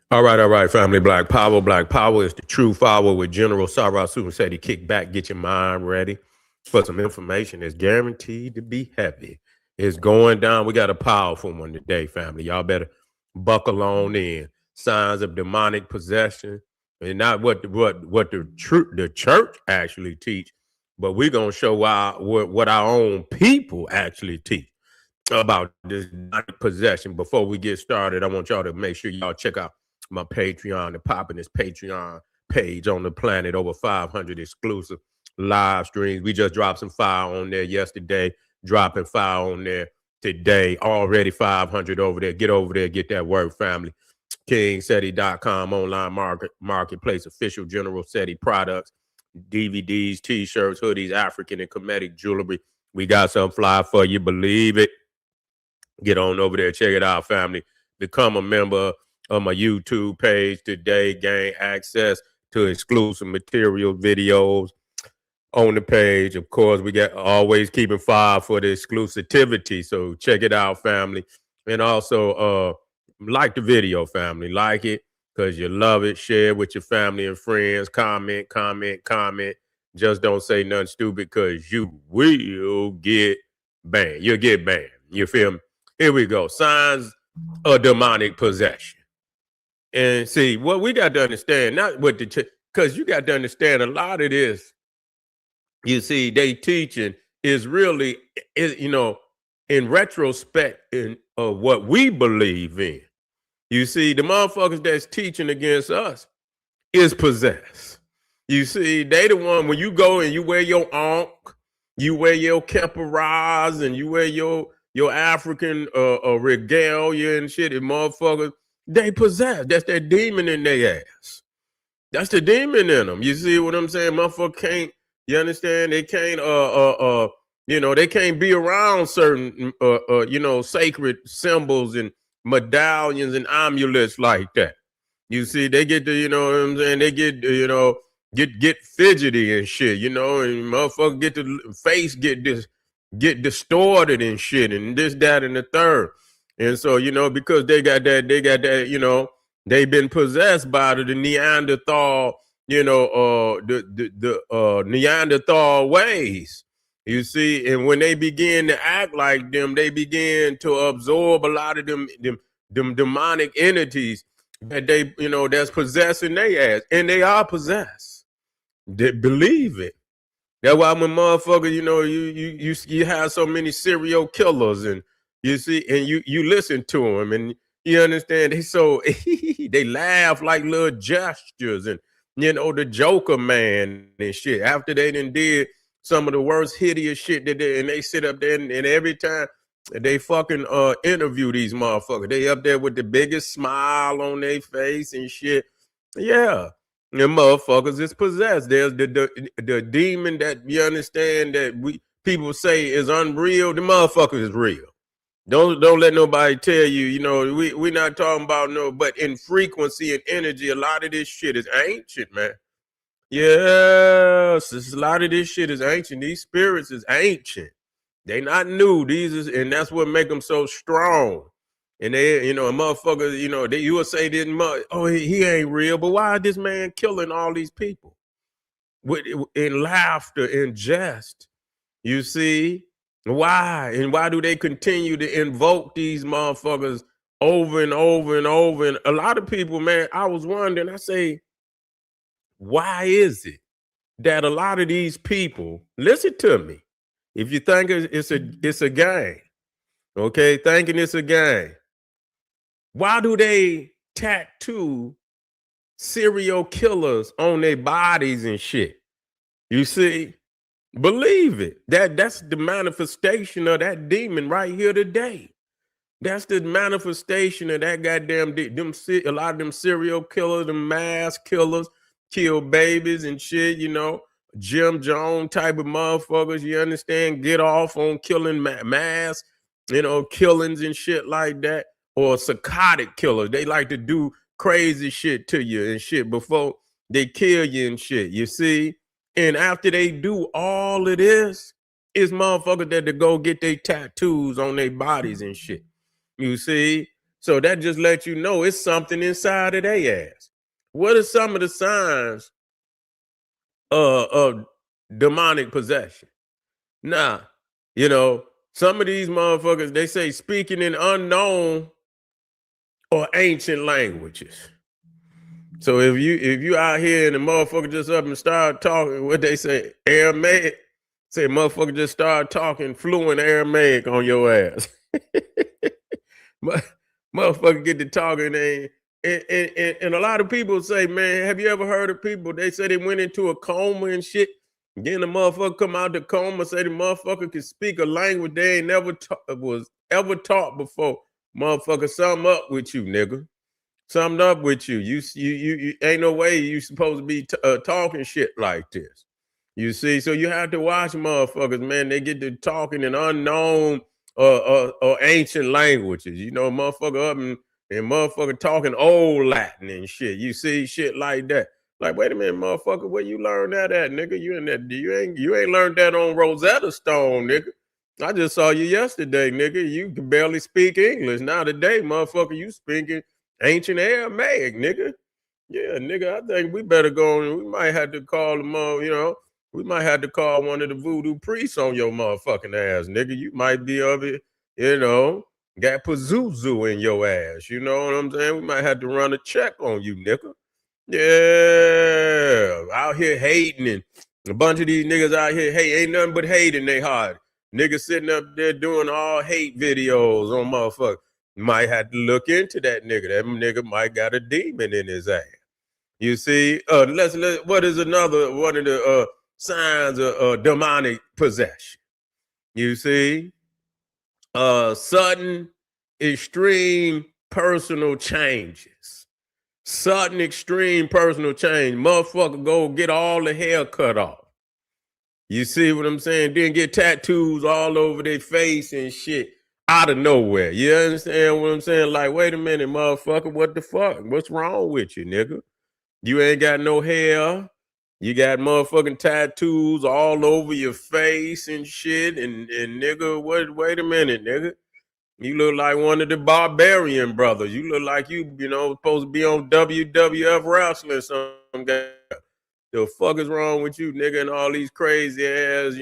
All right, family. Black Power. Black Power is the true power with General Sarah Super said he kick back, get your mind ready for some information that's guaranteed to be heavy. It's going down. We got a powerful one today, family. Y'all better buckle on in. Signs of demonic possession, and not what the church actually teach, but we're gonna show what our own people actually teach about this demonic possession. Before we get started, I want y'all to make sure y'all check out my Patreon and popping this Patreon page on the planet. Over 500 exclusive live streams. We just dropped some fire on there yesterday, dropping fire on there today. Already 500 over there. Get over there, get that work, family. KingSeti.com online marketplace, official General Seti products, DVDs, t-shirts, hoodies, African and Kemetic jewelry. We got some fly for you, believe it. Get on over there, check it out, family. Become a member of my YouTube page today. Gain access to exclusive material, videos on the page. Of course, we got always keeping fire for the exclusivity. So check it out, family. And also like the video, family. Like it because you love it. Share it with your family and friends. Comment. Just don't say nothing stupid because you will get banned. You'll get banned. You feel me? Here we go. Signs of demonic possession. And see, what we got to understand, not what because you got to understand a lot of this, you see, they teaching is really, in retrospect of what we believe in. You see, the motherfuckers that's teaching against us is possessed. You see, they the one, when you go and you wear your ankh, you wear your keparaz, and you wear your African regalia and shit, and motherfuckers, they possess. That's that demon in their ass. That's the demon in them. You see what I'm saying? Motherfucker can't, you understand? They can't, they can't be around certain, sacred symbols and medallions and amulets like that. You see, they get to, you know what I'm saying? They get, get fidgety and shit, and motherfucker get the face get distorted and shit and this, that, and the third. And so, because they got that, they've been possessed by the Neanderthal, the Neanderthal ways. You see, and when they begin to act like them, they begin to absorb a lot of them demonic entities that they, that's possessing their ass. And they are possessed. They believe it. That's why when motherfucker, you have so many serial killers, and you see, and you listen to them, and you understand they laugh like little gestures, and the Joker man and shit. After they done did some of the worst hideous shit that and they sit up there and every time they fucking interview these motherfuckers, they up there with the biggest smile on their face and shit. Yeah. The motherfuckers is possessed. There's the demon that you understand that people say is unreal. The motherfucker is real. Don't let nobody tell you, we're not talking about but in frequency and energy, a lot of this shit is ancient, man. Yes, a lot of this shit is ancient. These spirits is ancient. They not new. And that's what make them so strong. And they, a motherfucker, you will say this, he ain't real. But why is this man killing all these people in laughter and jest? You see why? And why do they continue to invoke these motherfuckers over and over and over? And a lot of people, man, I was wondering. I say, why is it that a lot of these people, listen to me, if you think it's a game, okay, thinking it's a game, why do they tattoo serial killers on their bodies and shit? You see, believe it. That's the manifestation of that demon right here today. That's the manifestation of that goddamn a lot of them serial killers, them mass killers, kill babies and shit, Jim Jones type of motherfuckers, you understand, get off on killing mass, killings and shit like that. Or psychotic killers. They like to do crazy shit to you and shit before they kill you and shit, you see? And after they do all of this, it's motherfuckers that to go get their tattoos on their bodies and shit. You see? So that just lets you know it's something inside of their ass. What are some of the signs of demonic possession? Now, some of these motherfuckers, they say speaking in unknown or ancient languages. So if you out here and the motherfucker just up and start talking, what they say, Aramaic, say motherfucker just start talking fluent Aramaic on your ass. Motherfucker get to talking and a lot of people say, man, have you ever heard of people? They say they went into a coma and shit. Then the motherfucker come out the coma, say the motherfucker can speak a language they ain't never was ever taught before. Motherfucker, something up with you, nigga. Something up with you. You ain't no way you supposed to be talking shit like this. You see, so you have to watch motherfuckers, man. They get to talking in unknown or ancient languages. Motherfucker up and motherfucker talking old Latin and shit. You see shit like that. Like, wait a minute, motherfucker, where you learn that at, nigga? You ain't learned that on Rosetta Stone, nigga. I just saw you yesterday, nigga. You can barely speak English. Now today, motherfucker, you speaking ancient Aramaic, nigga. Yeah, nigga, I think we better go and we might have to call them, we might have to call one of the voodoo priests on your motherfucking ass, nigga. You might be of it, got Pazuzu in your ass. You know what I'm saying? We might have to run a check on you, nigga. Yeah, out here hating and a bunch of these niggas out here, hey, ain't nothing but hate in they heart. Niggas sitting up there doing all hate videos on motherfuckers. Might have to look into that nigga. That nigga might got a demon in his ass. You see, what is another one of the signs of demonic possession? You see, sudden, extreme personal changes. Sudden, extreme personal change. Motherfucker go get all the hair cut off. You see what I'm saying? Then get tattoos all over their face and shit out of nowhere. You understand what I'm saying? Like, wait a minute, motherfucker, what the fuck? What's wrong with you, nigga? You ain't got no hair. You got motherfucking tattoos all over your face and shit. And nigga, wait a minute, nigga. You look like one of the Barbarian brothers. You look like you supposed to be on WWF wrestling some guy. The fuck is wrong with you, nigga, and all these crazy ass,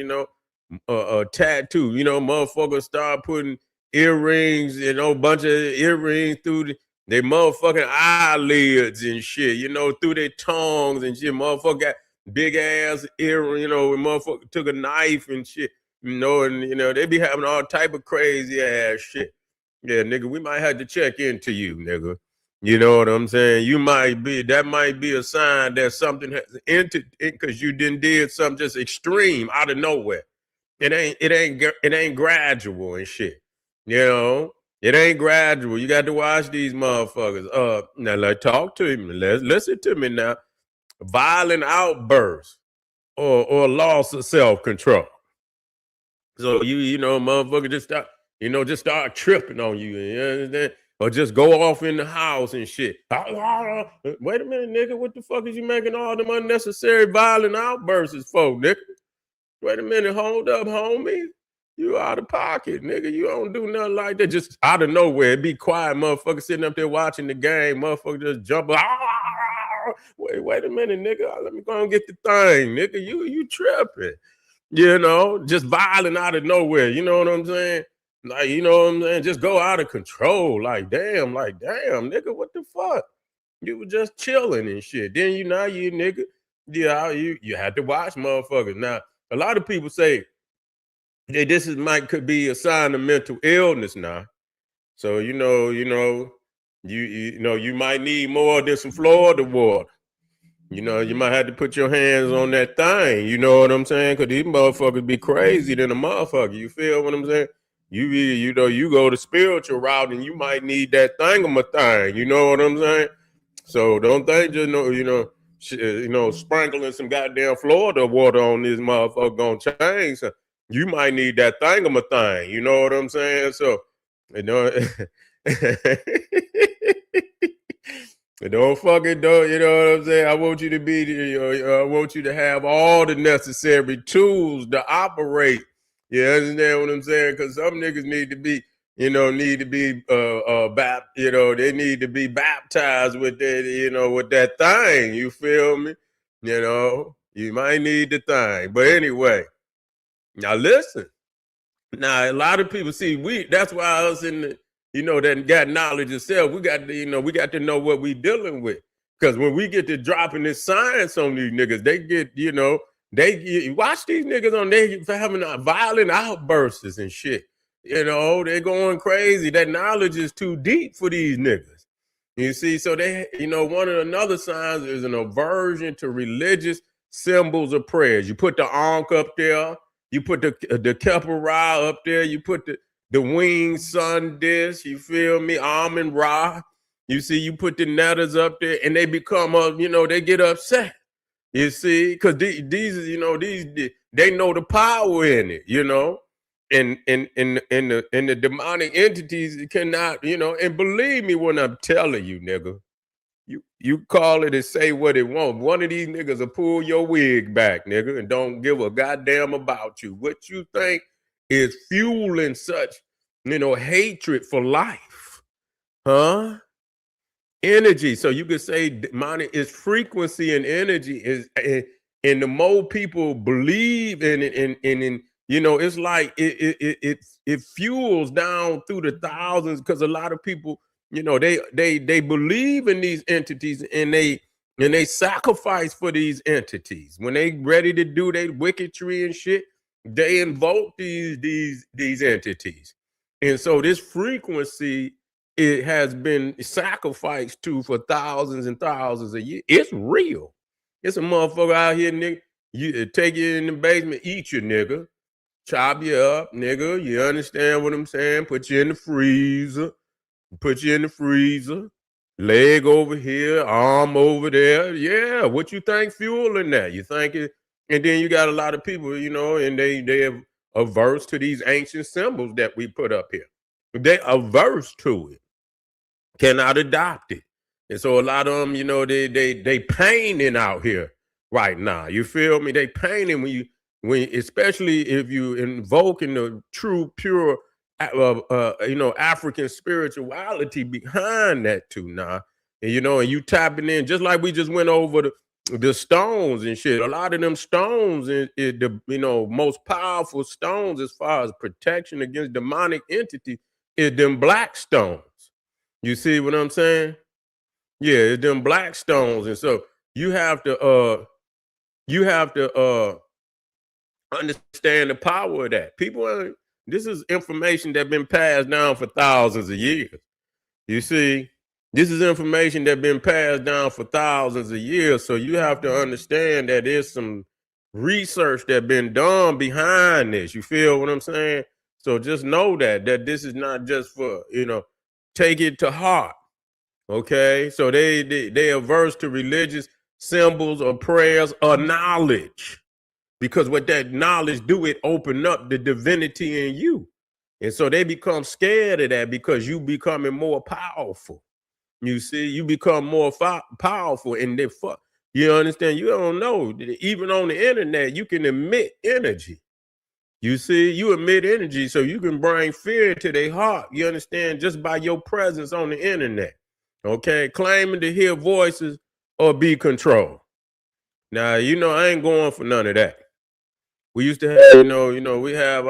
tattoo. Motherfuckers start putting earrings, bunch of earrings through their motherfucking eyelids and shit, through their tongues and shit. Motherfucker got big ass earring, motherfucker took a knife and shit, and they be having all type of crazy ass shit. Yeah, nigga, we might have to check into you, nigga. You know what I'm saying? That might be a sign that something has entered because you did something just extreme out of nowhere. It ain't gradual and shit. It ain't gradual. You got to watch these motherfuckers. Now let's talk to him. Let's listen to me now. Violent outbursts or loss of self-control. So motherfucker just start tripping on you. You understand? Or just go off in the house and shit. Wait a minute, nigga. What the fuck is you making all them unnecessary violent outbursts for, nigga? Wait a minute. Hold up, homie. You out of pocket, nigga. You don't do nothing like that. Just out of nowhere. Be quiet, motherfucker, sitting up there watching the game. Motherfucker just jump. Wait a minute, nigga. Let me go and get the thing, nigga. You tripping. Just violent out of nowhere. You know what I'm saying? Like, you know what I'm saying? Just go out of control. Like, damn, nigga, what the fuck? You were just chilling and shit. Then you nigga, you had to watch motherfuckers. Now, a lot of people say that could be a sign of mental illness now. So, you might need more than some Florida water. You might have to put your hands on that thing. You know what I'm saying? Because these motherfuckers be crazy than a motherfucker. You feel what I'm saying? You go the spiritual route and you might need that thing. You know what I'm saying? So don't think just sprinkling some goddamn Florida water on this motherfucker gonna change. So you might need that thing. You know what I'm saying? So don't fucking don't, you know what I'm saying? I want you to have all the necessary tools to operate. You understand what I'm saying? Because some niggas need to be need to be they need to be baptized with that, with that thing. You feel me? You might need the thing. But anyway, now listen. Now a lot of people see that's why us in the that got knowledge itself, we got to know what we dealing with. Because when we get to dropping this science on these niggas, they get, watch these niggas on they having violent outbursts and shit. They're going crazy. That knowledge is too deep for these niggas. You see, so they, one of another signs is an aversion to religious symbols of prayers. You put the Ankh up there, you put the Keppel-Ra up there, you put the winged sun disk, you feel me, Amun-Ra. You see, you put the netters up there, and they become, they get upset. You see, because these, they know the power in it, and the demonic entities cannot, and believe me when I'm telling you, nigga, you call it and say what it wants. One of these niggas will pull your wig back, nigga, and don't give a goddamn about you. What you think is fueling such, hatred for life, huh? Energy. So you could say demonic is frequency and energy is, and the more people believe in it, and it's like it fuels down through the thousands, because a lot of people, they believe in these entities, and they sacrifice for these entities. When they ready to do their wicketry and shit, they invoke these entities. And so this frequency, it has been sacrificed to for thousands and thousands of years. It's real. It's a motherfucker out here, nigga. You take you in the basement, eat you, nigga. Chop you up, nigga. You understand what I'm saying? Put you in the freezer. Leg over here, arm over there. Yeah, what you think fueling that? You think it? And then you got a lot of people, and they have averse to these ancient symbols that we put up here. They averse to it, cannot adopt it. And so a lot of them, they painting out here right now. You feel me? They painting especially if you invoking the true, pure, African spirituality behind that too now. And, and you tapping in, just like we just went over the stones and shit. A lot of them stones, the most powerful stones as far as protection against demonic entity is them black stones. You see what I'm saying? Yeah, it's them black stones. And so you have to understand the power of that. People, this is information that's been passed down for thousands of years. You see, this is information that's been passed down for thousands of years. So you have to understand that there's some research that's been done behind this. You feel what I'm saying? So just know that this is not just for, take it to heart. Okay, so they averse to religious symbols or prayers or knowledge, because what that knowledge do, it open up the divinity in you, and so they become scared of that because you becoming more powerful. You see, you become more powerful, and you understand? You don't know, even on the internet, you can emit energy. You see, you emit energy, so you can bring fear to their heart. You understand? Just by your presence on the internet. Okay, claiming to hear voices or be controlled. Now, I ain't going for none of that. We used to have, we have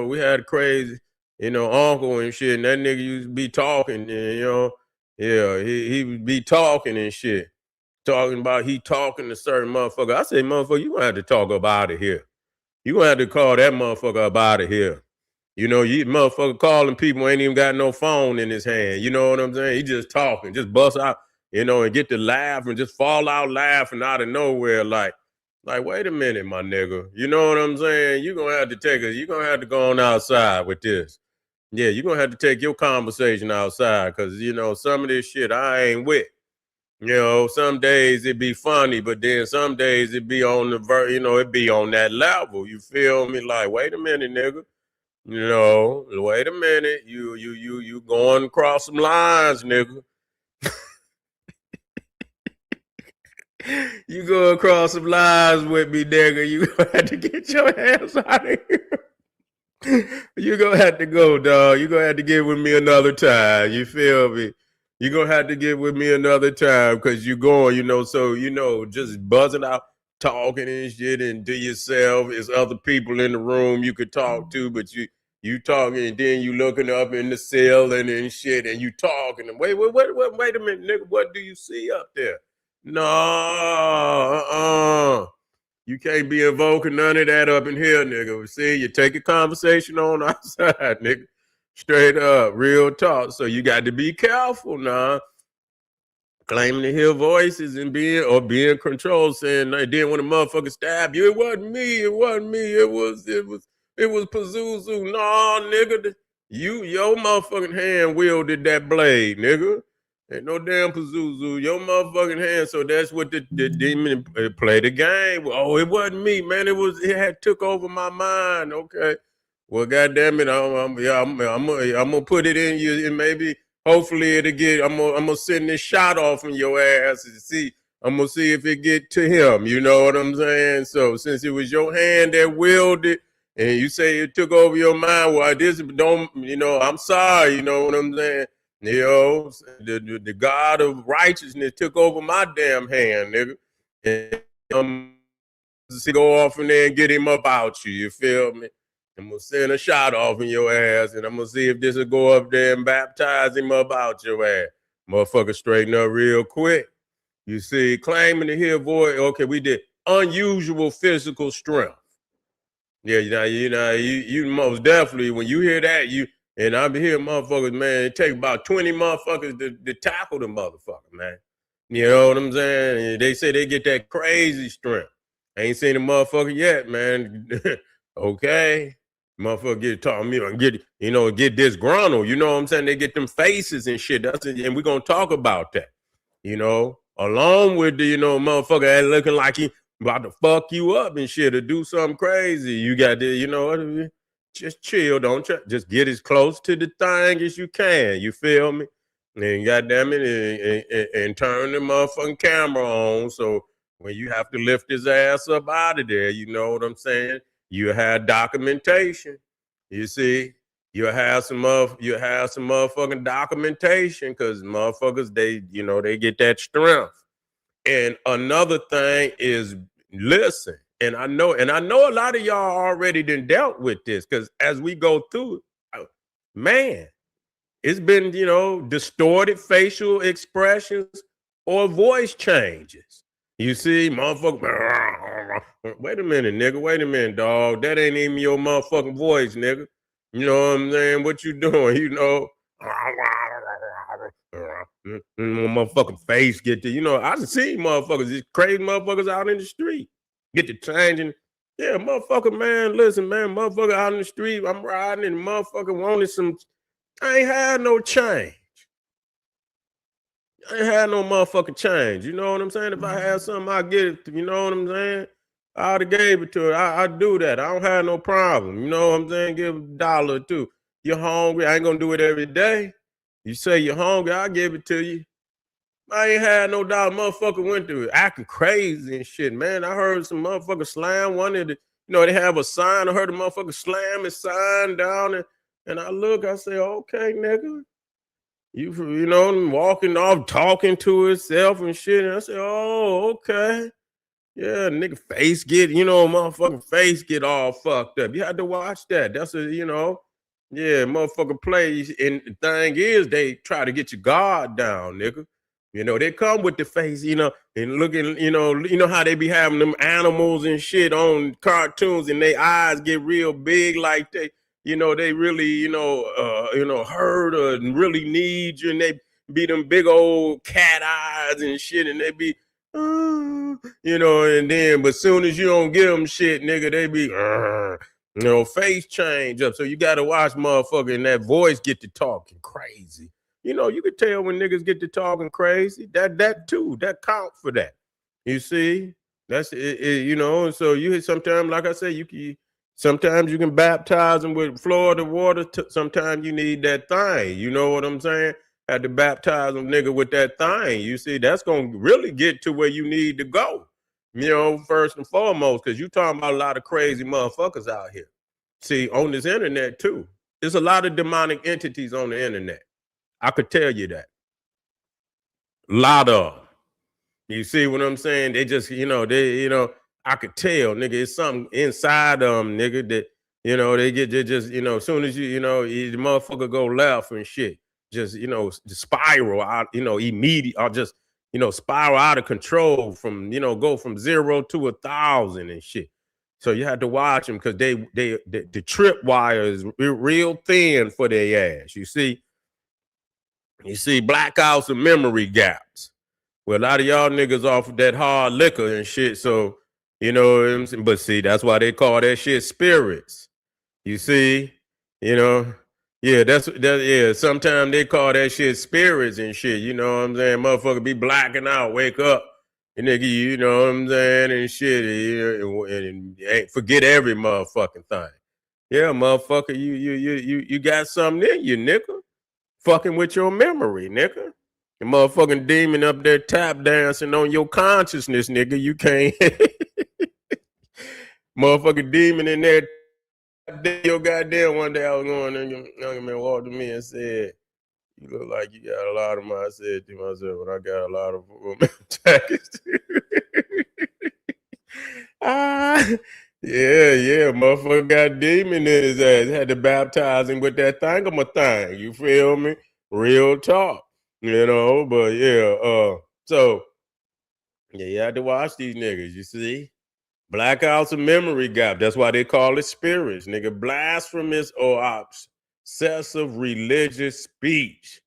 we had crazy, uncle and shit, and that nigga used to be talking, and, yeah, he would be talking and shit. Talking about he talking to certain motherfucker. I say, motherfucker, you gonna have to talk up out of here. You gonna have to call that motherfucker up out of here. You motherfucker calling people ain't even got no phone in his hand. You know what I'm saying? He just talking, just bust out, and get to laugh and just fall out laughing out of nowhere. Like, wait a minute, my nigga. You know what I'm saying? You're going to have to you're going to have to go on outside with this. Yeah, you're going to have to take your conversation outside, because, some of this shit I ain't with. Some days it be funny, but then some days it be on the it be on that level. You feel me? Like, wait a minute, nigga. Wait a minute. You going across some lines, nigga. You go across some lines with me, nigga. You gonna have to get your ass out of here. You gonna have to go, dog. You gonna have to get with me another time. You feel me? You gonna have to get with me another time because you going, so just buzzing out, talking and shit, and to yourself. It's other people in the room you could talk to, but you talking and then you looking up in the ceiling and shit, and you talking. And wait a minute, nigga. What do you see up there? No, you can't be invoking none of that up in here, nigga. See, you take a conversation on outside, nigga. Straight up, real talk. So you got to be careful now. Claiming to hear voices and being controlled, saying then when a motherfucker stab you, it wasn't me, it was Pazuzu. No, nigga, your motherfucking hand wielded that blade, nigga. Ain't no damn Pazuzu, your motherfucking hand. So that's what the demon play the game. Oh, it wasn't me, man. It had took over my mind. Okay, well, goddamn it, I'm gonna put it in you, and maybe. Hopefully it'll get. I'm gonna send this shot off in your ass and see. I'm gonna see if it get to him. You know what I'm saying? So since it was your hand that willed it, and you say it took over your mind, well, this don't. I'm sorry. You know what I'm saying? The God of righteousness took over my damn hand, nigga. And go off in there and get him up out you. You feel me? I'm gonna send a shot off in your ass, and I'm gonna see if this will go up there and baptize him up out your ass. Motherfucker, straighten up real quick. You see, claiming to hear voice. Okay, we did unusual physical strength. Yeah, you most definitely when you hear that, and I be hearing motherfuckers, man. It takes about 20 motherfuckers to tackle the motherfucker, man. You know what I'm saying? And they say they get that crazy strength. I ain't seen a motherfucker yet, man. Okay. Motherfucker get talking me and get disgruntled. You know what I'm saying? They get them faces and shit. And we're gonna talk about that. Along with the, motherfucker looking like he about to fuck you up and shit or do something crazy. You got to, just chill. Don't try, just get as close to the thing as you can. You feel me? And goddamn it, and turn the motherfucking camera on. So when you have to lift his ass up out of there, you know what I'm saying? You have documentation. You see, you have some motherfucking documentation because motherfuckers they get that strength. And another thing is listen. And I know a lot of y'all already done dealt with this because as we go through, man, it's been distorted facial expressions or voice changes. You see, motherfucker. Wait a minute, nigga. Wait a minute, dog. That ain't even your motherfucking voice, nigga. You know what I'm saying? What you doing? Motherfucking face get to, I see motherfuckers, these crazy motherfuckers out in the street get to changing. Yeah, motherfucker, man. Listen, man, motherfucker out in the street. I'm riding and motherfucker wanted some. I ain't had no change. I ain't had no motherfucking change. You know what I'm saying? If I had something, I get it. You know what I'm saying? I'd have gave it to her. I do that. I don't have no problem. You know what I'm saying? Give a dollar or two. You're hungry. I ain't gonna do it every day. You say you're hungry, I'll give it to you. I ain't had no dollar. Motherfucker went through it, acting crazy and shit, man. I heard some motherfucker slam one of the, they have a sign. I heard a motherfucker slam his sign down and I look, I say, okay, nigga. Walking off, talking to himself and shit. And I said, oh, okay. Yeah, nigga face get, motherfucking face get all fucked up. You had to watch that. That's yeah, motherfucker plays. And the thing is, they try to get your guard down, nigga. They come with the face, and looking, how they be having them animals and shit on cartoons and their eyes get real big like they really, hurt and really need you, and they be them big old cat eyes and shit, and they be, and then, but soon as you don't give them shit, nigga, they be, face change up. So you got to watch motherfucker and that voice get to talking crazy. You could tell when niggas get to talking crazy. That too, that count for that. You see, that's it. And so you sometimes, like I say, sometimes you can baptize them with Florida water. Sometimes you need that thing. You know what I'm saying? Had to baptize them nigga with that thing. You see, that's gonna really get to where you need to go. First and foremost, because you talking about a lot of crazy motherfuckers out here. See, on this internet too, there's a lot of demonic entities on the internet. I could tell you that. A lot of 'em. You see what I'm saying? They just, I could tell, nigga, it's something inside them, nigga, that, they just, as soon as the motherfucker go left and shit, just, spiral out, immediate, or just, spiral out of control from, go from 0 to 1,000 and shit. So you had to watch them because the trip wire is real thin for their ass. You see blackouts and memory gaps. Well, a lot of y'all niggas off of that hard liquor and shit. So, but see, that's why they call that shit spirits. You see, yeah, yeah. Sometimes they call that shit spirits and shit. You know what I'm saying? Motherfucker be blacking out, wake up, and nigga, you know what I'm saying, and shit, and forget every motherfucking thing. Yeah, motherfucker, you got something in you, nigga. Fucking with your memory, nigga. The motherfucking demon up there tap dancing on your consciousness, nigga. You can't. Motherfucking demon in there. Your goddamn one day I was going and young man walked to me and said, "You look like you got a lot of money." I said to myself, "But I got a lot of jackets." Yeah, motherfucker got demon in his ass. Had to baptize him with that thing. You feel me? Real talk. But yeah, so yeah, you had to watch these niggas, you see? Blackouts and memory gap. That's why they call it spirits, nigga. Blasphemous or obsessive religious speech.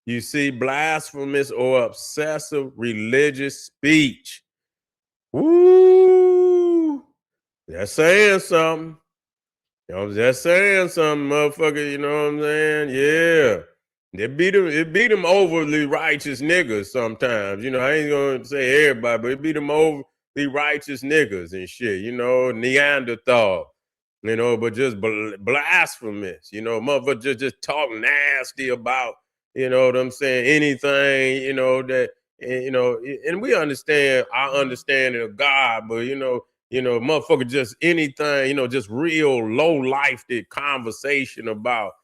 You see, blasphemous or obsessive religious speech. Woo! That's saying something. I'm just saying something, motherfucker. You know what I'm saying? Yeah. It beat them overly righteous niggas sometimes. I ain't gonna say everybody, but it beat them overly righteous niggas and shit, Neanderthal, but just blasphemous, motherfucker just talk nasty about, you know what I'm saying, anything, that, and we understand our understanding of God, but motherfucker, just anything, just real low life conversation about,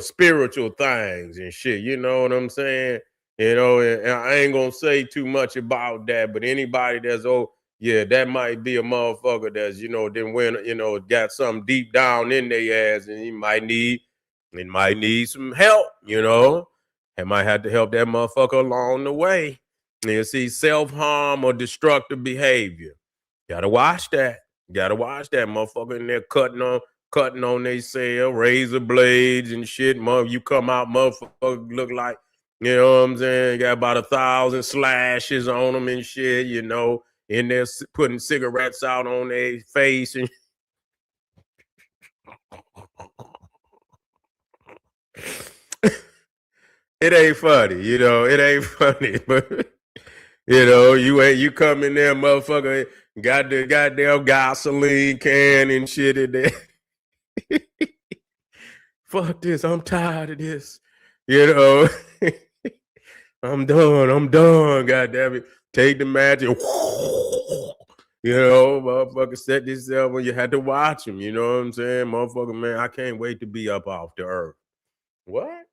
spiritual things and shit. You know what I'm saying? And I ain't gonna say too much about that, but anybody that's yeah, that might be a motherfucker that's, then when, got something deep down in their ass and it might need some help, It might have to help that motherfucker along the way. And you see self-harm or destructive behavior. Gotta watch that. Gotta watch that motherfucker in there cutting on they cell, razor blades and shit. You come out, motherfucker look like, you know what I'm saying? Got about 1,000 slashes on them and shit, in there putting cigarettes out on their face and it ain't funny, it ain't funny, but you come in there, motherfucker, got the goddamn gasoline can and shit in there. Fuck this, I'm tired of this. I'm done, goddamn it. Take the match and motherfucker set yourself when you had to watch him, you know what I'm saying? Motherfucker, man, I can't wait to be up off the earth. What?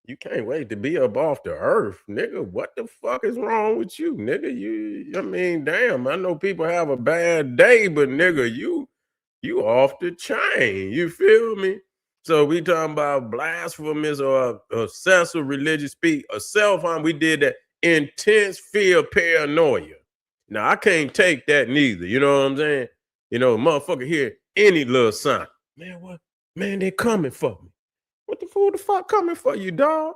You can't wait to be up off the earth, nigga. What the fuck is wrong with you, nigga? Damn, I know people have a bad day, but nigga, you off the chain. You feel me? So we talking about blasphemous or obsessive religious speech, or self-harm. We did that intense fear paranoia. Now I can't take that neither. You know what I'm saying? Motherfucker hear any little sign. Man, what? Man, they coming for me. What the fuck coming for you, dog?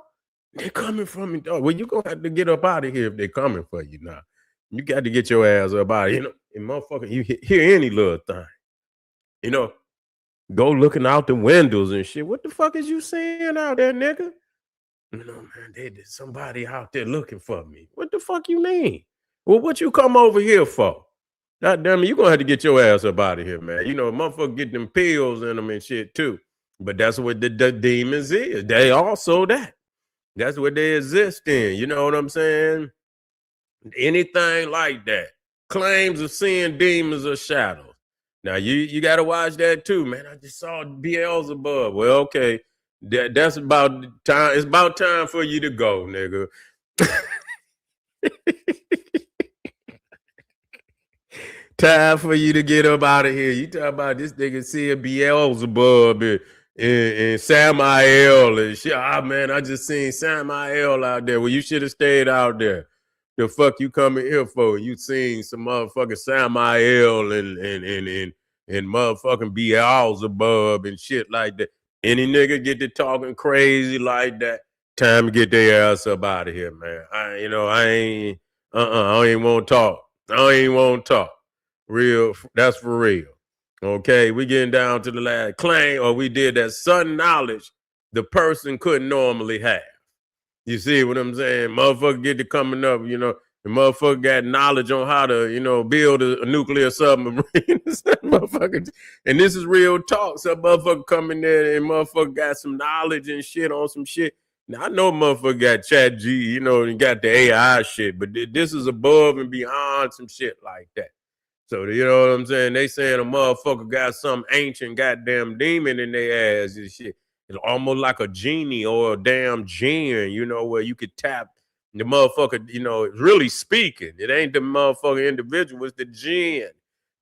They coming for me, dog. Well, you gonna have to get up out of here if they coming for you now. You got to get your ass up out of here. And motherfucker, you hear any little thing. Go looking out the windows and shit. What the fuck is you seeing out there, nigga? Man, there's somebody out there looking for me. What the fuck you mean? Well, what you come over here for? God damn it, you gonna have to get your ass up out of here, man. Motherfucker get them pills in them and shit too. But that's what the demons is. They also that. That's what they exist in. You know what I'm saying? Anything like that. Claims of seeing demons or shadows. Now you got to watch that too, man. I just saw Beelzebub. Well, okay, that's about time. It's about time for you to go, nigga. Time for you to get up out of here. You talk about this nigga seeing Beelzebub and Samael and shit. Ah, man, I just seen Samael out there. Well, you should have stayed out there. The fuck you coming here for? You seen some motherfucking Samael and motherfucking Beelzebub and shit like that. Any nigga get to talking crazy like that, time to get their ass up out of here, man. I ain't want to talk. I ain't want to talk. Real, that's for real. Okay, we getting down to the last claim, or we did that sudden knowledge the person couldn't normally have. You see what I'm saying? Motherfucker get to coming up, the motherfucker got knowledge on how to, build a nuclear submarine. Motherfucker, and this is real talk. Some motherfucker coming there and motherfucker got some knowledge and shit on some shit. Now I know motherfucker got chat G, and got the AI shit, but this is above and beyond some shit like that. So you know what I'm saying? They saying a motherfucker got some ancient goddamn demon in their ass and shit. It's almost like a genie or a damn jinn, where you could tap the motherfucker, it's really speaking. It ain't the motherfucker individual, it's the jinn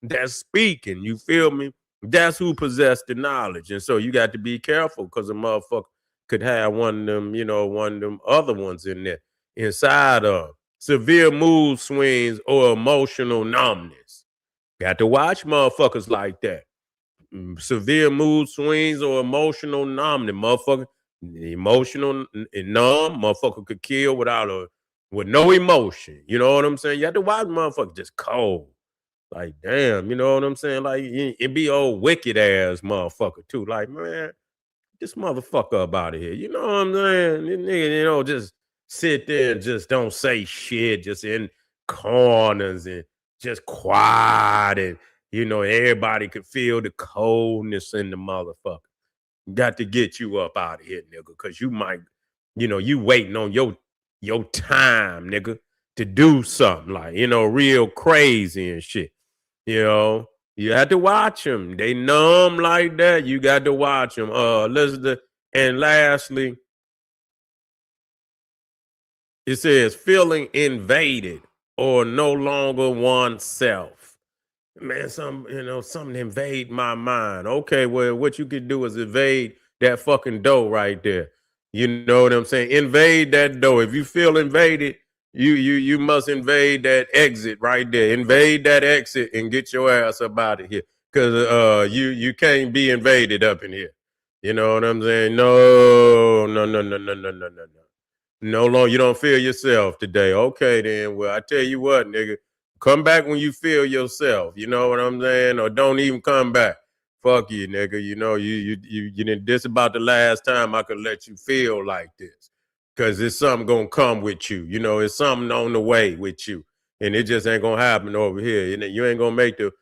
that's speaking. You feel me? That's who possessed the knowledge. And so you got to be careful because a motherfucker could have one of them other ones in there inside of severe mood swings or emotional numbness. Got to watch motherfuckers like that. Severe mood swings or emotional numbness. Motherfucker, emotional and numb, motherfucker could kill with no emotion. You know what I'm saying? You have to watch motherfucker just cold. Like, damn, you know what I'm saying? Like, it be old wicked ass motherfucker too. Like, man, this motherfucker up out of here. You know what I'm saying? This nigga, just sit there and just don't say shit, just in corners and just quiet, and everybody could feel the coldness in the motherfucker. Got to get you up out of here, nigga, because you might, you waiting on your time, nigga, to do something like, real crazy and shit. You have to watch them. They numb like that. You got to watch them. Elizabeth. And lastly, it says feeling invaded or no longer oneself. Man, something invade my mind. Okay, well, what you could do is invade that fucking door right there. You know what I'm saying? Invade that door. If you feel invaded, you must invade that exit right there. Invade that exit and get your ass up out of here. Cause you can't be invaded up in here. You know what I'm saying? No. No longer, you don't feel yourself today. Okay, then. Well, I tell you what, nigga, come back when you feel yourself. You know what I'm saying? Or don't even come back. Fuck you, nigga. You didn't. This about the last time I could let you feel like this, cause it's something gonna come with you. It's something on the way with you, and it just ain't gonna happen over here. You ain't gonna make the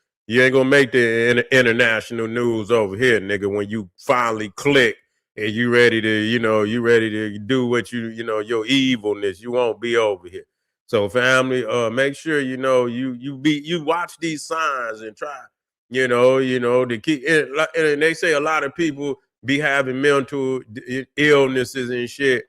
international news over here, nigga. When you finally click and you ready to do what your evilness, you won't be over here. So family, make sure you watch these signs and try, to keep and they say a lot of people be having mental illnesses and shit.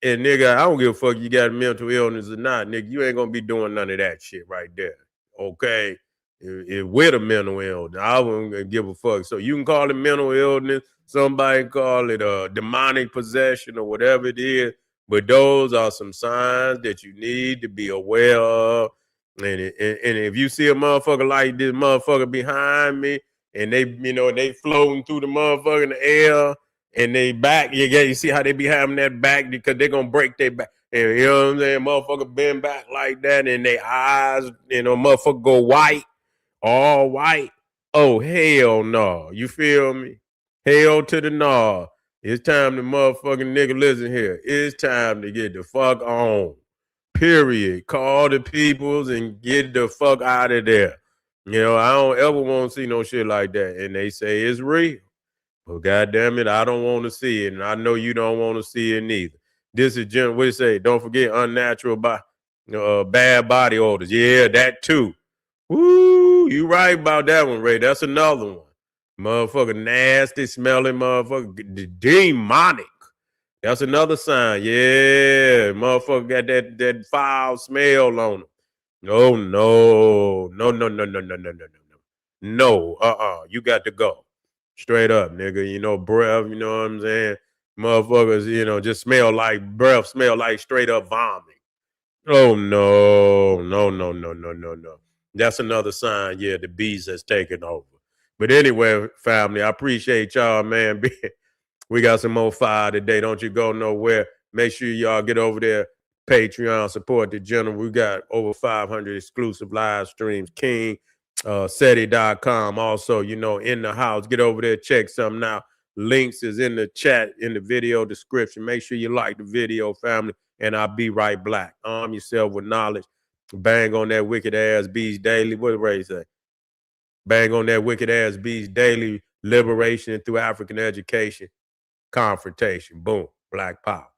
And nigga, I don't give a fuck you got a mental illness or not, nigga. You ain't gonna be doing none of that shit right there. Okay. If with a mental illness, I wouldn't give a fuck. So you can call it mental illness, somebody call it a demonic possession or whatever it is, but those are some signs that you need to be aware of. And if you see a motherfucker like this motherfucker behind me, and they floating through the motherfucker in the air, and they back, you see how they be having that back because they're gonna break their back. And you know what I'm saying? Motherfucker bend back like that, and their eyes, motherfucker go white. All white. Oh, hell no. You feel me? Hell to the no. It's time to motherfucking nigga listen here. It's time to get the fuck on. Period. Call the peoples and get the fuck out of there. I don't ever want to see no shit like that. And they say it's real. Well, goddamn it, I don't want to see it. And I know you don't want to see it neither. This is what they say. Don't forget unnatural bad body odors. Yeah, that too. Woo! Woo, you right about that one, Ray. That's another one. Motherfucker, nasty, smelling motherfucker, demonic. That's another sign. Yeah, motherfucker got that foul smell on him. No, no, no, no, no, no, no, no, no, no, no. No, you got to go. Straight up, nigga. You know, breath, you know what I'm saying? Motherfuckers, you know, just smell like breath, smell like straight up vomit. Oh no, no, no, no, no, no, no. That's another sign. Yeah, the bees has taken over. But anyway, family, I appreciate y'all, man. We got some more fire today. Don't you go nowhere. Make sure y'all get over there. Patreon, support the general. We got over 500 exclusive live streams. King, SETI.com. Also, you know, in the house. Get over there, check something out. Links is in the chat, in the video description. Make sure you like the video, family. And I'll be right black. Arm yourself with knowledge. Bang on that wicked ass beast daily. What did Ray say? Bang on that wicked ass beast daily. Liberation through African education. Confrontation. Boom. Black power.